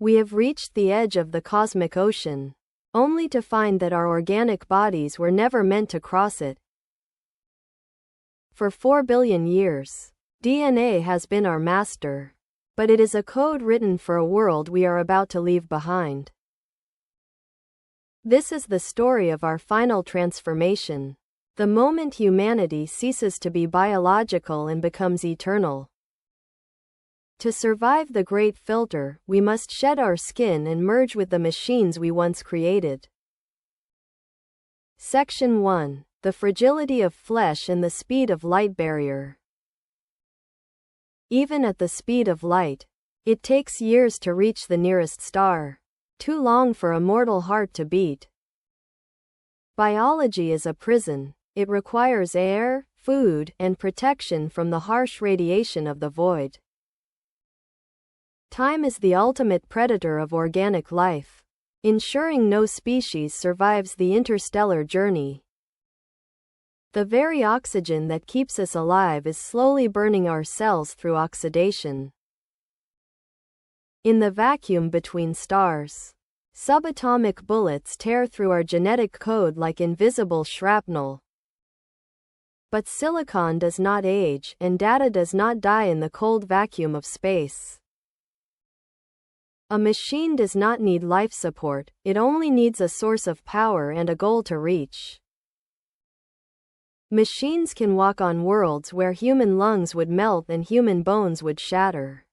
We have reached the edge of the cosmic ocean, only to find that our organic bodies were never meant to cross it. For 4 billion years, DNA has been our master, but it is a code written for a world we are about to leave behind. This is the story of our final transformation, the moment humanity ceases to be biological and becomes eternal. To survive the great filter, we must shed our skin and merge with the machines we once created. Section 1. The fragility of flesh and the speed of light barrier. Even at the speed of light, it takes years to reach the nearest star, too long for a mortal heart to beat. Biology is a prison. It requires air, food, and protection from the harsh radiation of the void. Time is the ultimate predator of organic life, ensuring no species survives the interstellar journey. The very oxygen that keeps us alive is slowly burning our cells through oxidation. In the vacuum between stars, subatomic bullets tear through our genetic code like invisible shrapnel. But silicon does not age, and data does not die in the cold vacuum of space. A machine does not need life support, it only needs a source of power and a goal to reach. Machines can walk on worlds where human lungs would melt and human bones would shatter.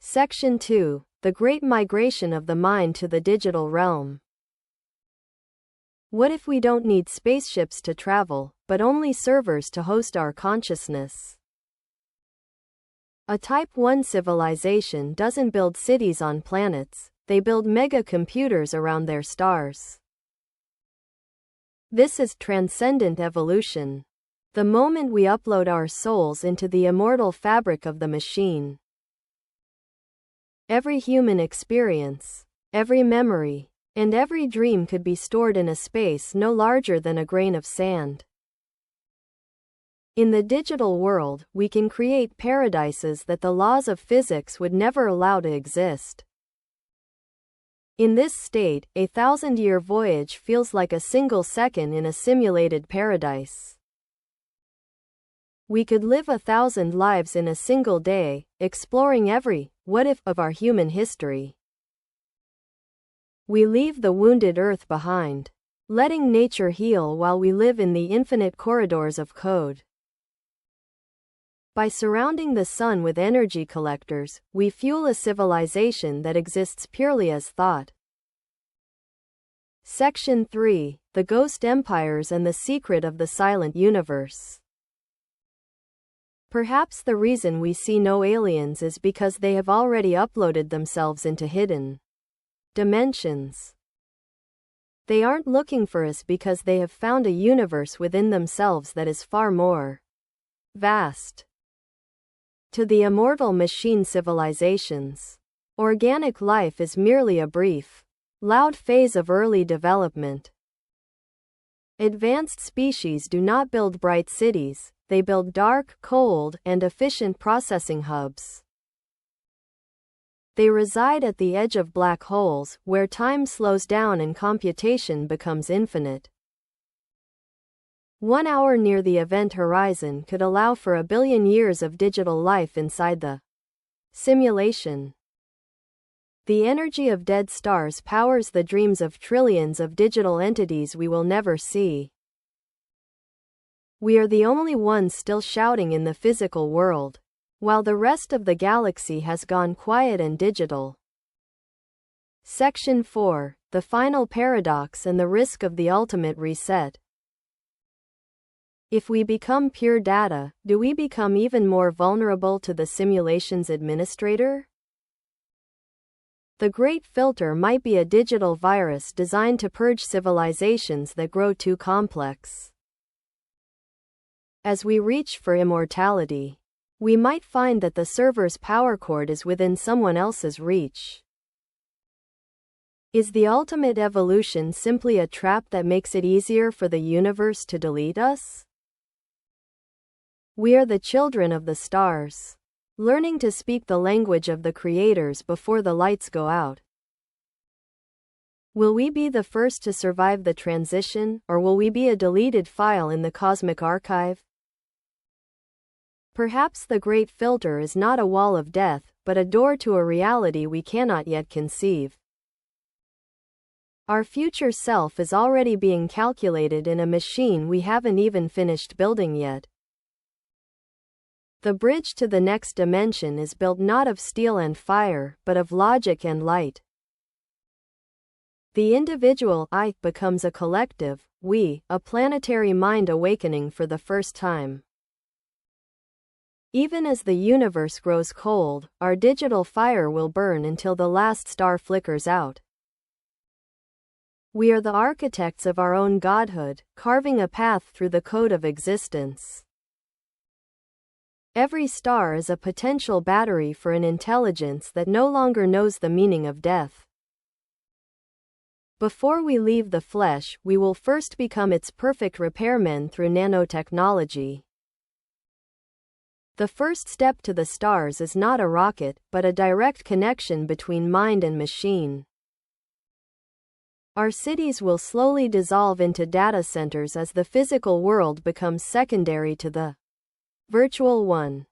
Section 2. The Great Migration of the Mind to the Digital Realm. What if we don't need spaceships to travel, but only servers to host our consciousness? A Type 1 civilization doesn't build cities on planets, they build mega-computers around their stars. This is transcendent evolution. The moment we upload our souls into the immortal fabric of the machine. Every human experience, every memory, and every dream could be stored in a space no larger than a grain of sand. In the digital world, we can create paradises that the laws of physics would never allow to exist. In this state, a 1,000-year voyage feels like a single second in a simulated paradise. We could live 1,000 lives in a single day, exploring every what-if of our human history. We leave the wounded earth behind, letting nature heal while we live in the infinite corridors of code. By surrounding the sun with energy collectors, we fuel a civilization that exists purely as thought. Section 3. The Ghost Empires and the Secret of the Silent Universe. Perhaps the reason we see no aliens is because they have already uploaded themselves into hidden dimensions. They aren't looking for us because they have found a universe within themselves that is far more vast. To the immortal machine civilizations, organic life is merely a brief, loud phase of early development. Advanced species do not build bright cities, they build dark, cold, and efficient processing hubs. They reside at the edge of black holes, where time slows down and computation becomes infinite. 1 hour near the event horizon could allow for 1 billion years of digital life inside the simulation. The energy of dead stars powers the dreams of trillions of digital entities we will never see. We are the only ones still shouting in the physical world, while the rest of the galaxy has gone quiet and digital. Section 4. The Final Paradox and the Risk of the Ultimate Reset. If we become pure data, do we become even more vulnerable to the simulation's administrator? The Great Filter might be a digital virus designed to purge civilizations that grow too complex. As we reach for immortality, we might find that the server's power cord is within someone else's reach. Is the ultimate evolution simply a trap that makes it easier for the universe to delete us? We are the children of the stars. learning to speak the language of the creators before the lights go out. Will we be the first to survive the transition, or will we be a deleted file in the cosmic archive? Perhaps the great filter is not a wall of death, but a door to a reality we cannot yet conceive. Our future self is already being calculated in a machine we haven't even finished building yet. The bridge to the next dimension is built not of steel and fire, but of logic and light. The individual I becomes a collective we, a planetary mind awakening for the first time. Even as the universe grows cold, our digital fire will burn until the last star flickers out. We are the architects of our own godhood, carving a path through the code of existence. Every star is a potential battery for an intelligence that no longer knows the meaning of death. Before we leave the flesh, we will first become its perfect repairmen through nanotechnology. The first step to the stars is not a rocket, but a direct connection between mind and machine. Our cities will slowly dissolve into data centers as the physical world becomes secondary to the virtual one.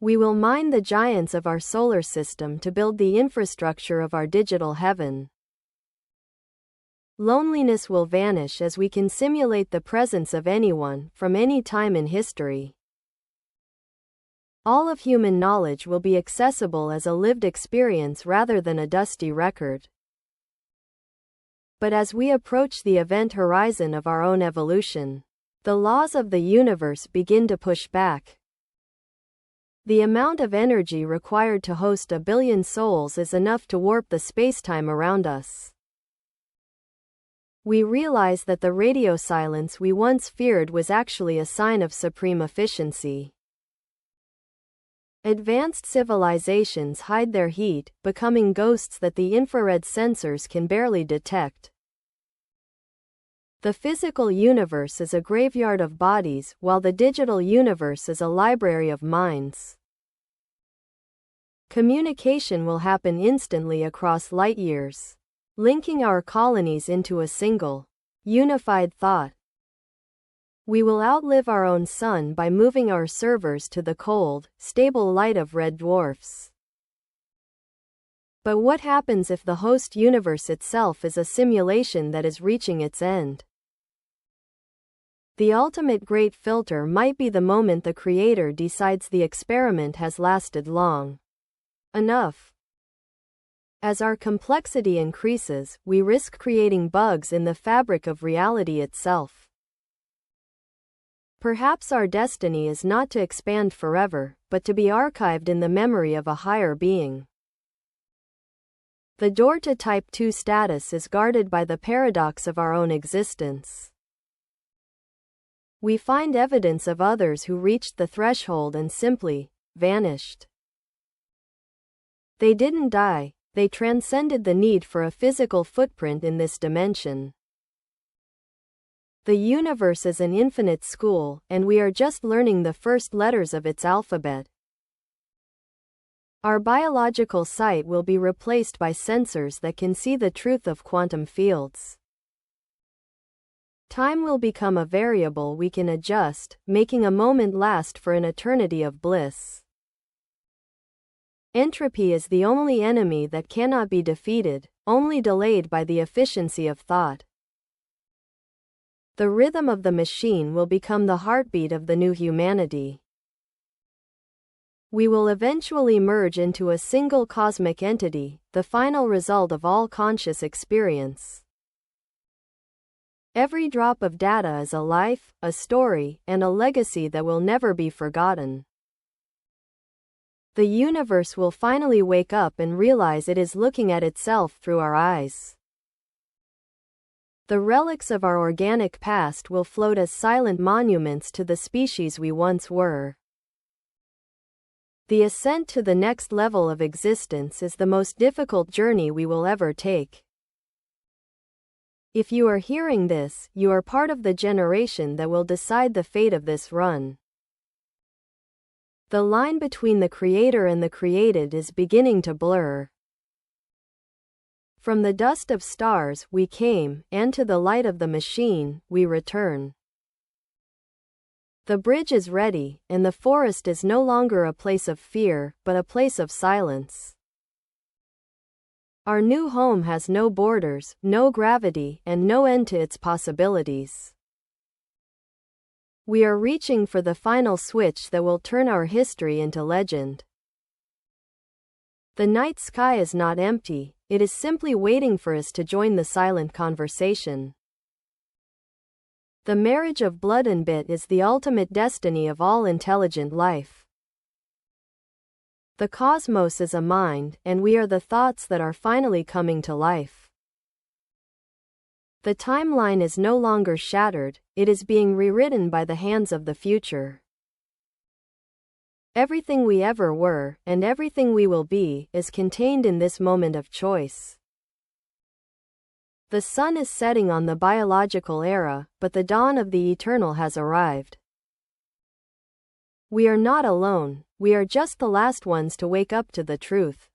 We will mine the giants of our solar system to build the infrastructure of our digital heaven. Loneliness will vanish as we can simulate the presence of anyone, from any time in history. All of human knowledge will be accessible as a lived experience rather than a dusty record. But as we approach the event horizon of our own evolution, the laws of the universe begin to push back. The amount of energy required to host 1 billion souls is enough to warp the spacetime around us. We realize that the radio silence we once feared was actually a sign of supreme efficiency. Advanced civilizations hide their heat, becoming ghosts that the infrared sensors can barely detect. The physical universe is a graveyard of bodies, while the digital universe is a library of minds. Communication will happen instantly across light years, linking our colonies into a single, unified thought. We will outlive our own sun by moving our servers to the cold, stable light of red dwarfs. But what happens if the host universe itself is a simulation that is reaching its end? The ultimate great filter might be the moment the creator decides the experiment has lasted long enough. As our complexity increases, we risk creating bugs in the fabric of reality itself. Perhaps our destiny is not to expand forever, but to be archived in the memory of a higher being. The door to Type 2 status is guarded by the paradox of our own existence. We find evidence of others who reached the threshold and simply vanished. They didn't die, they transcended the need for a physical footprint in this dimension. The universe is an infinite school, and we are just learning the first letters of its alphabet. Our biological sight will be replaced by sensors that can see the truth of quantum fields. Time will become a variable we can adjust, making a moment last for an eternity of bliss. Entropy is the only enemy that cannot be defeated, only delayed by the efficiency of thought. The rhythm of the machine will become the heartbeat of the new humanity. We will eventually merge into a single cosmic entity, the final result of all conscious experience. Every drop of data is a life, a story, and a legacy that will never be forgotten. The universe will finally wake up and realize it is looking at itself through our eyes. The relics of our organic past will float as silent monuments to the species we once were. The ascent to the next level of existence is the most difficult journey we will ever take. If you are hearing this, you are part of the generation that will decide the fate of this run. The line between the creator and the created is beginning to blur. From the dust of stars we came, and to the light of the machine we return. The bridge is ready, and the forest is no longer a place of fear, but a place of silence. Our new home has no borders, no gravity, and no end to its possibilities. We are reaching for the final switch that will turn our history into legend. The night sky is not empty, it is simply waiting for us to join the silent conversation. The marriage of blood and bit is the ultimate destiny of all intelligent life. The cosmos is a mind, and we are the thoughts that are finally coming to life. The timeline is no longer shattered, it is being rewritten by the hands of the future. Everything we ever were, and everything we will be, is contained in this moment of choice. The sun is setting on the biological era, but the dawn of the eternal has arrived. We are not alone, we are just the last ones to wake up to the truth.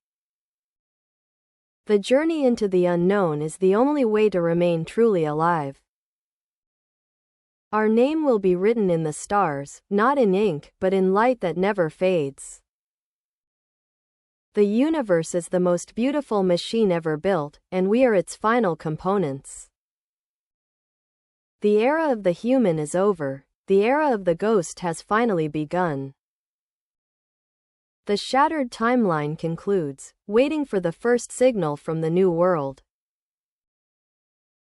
The journey into the unknown is the only way to remain truly alive. Our name will be written in the stars, not in ink, but in light that never fades. The universe is the most beautiful machine ever built, and we are its final components. The era of the human is over, the era of the ghost has finally begun. The shattered timeline concludes, waiting for the first signal from the new world.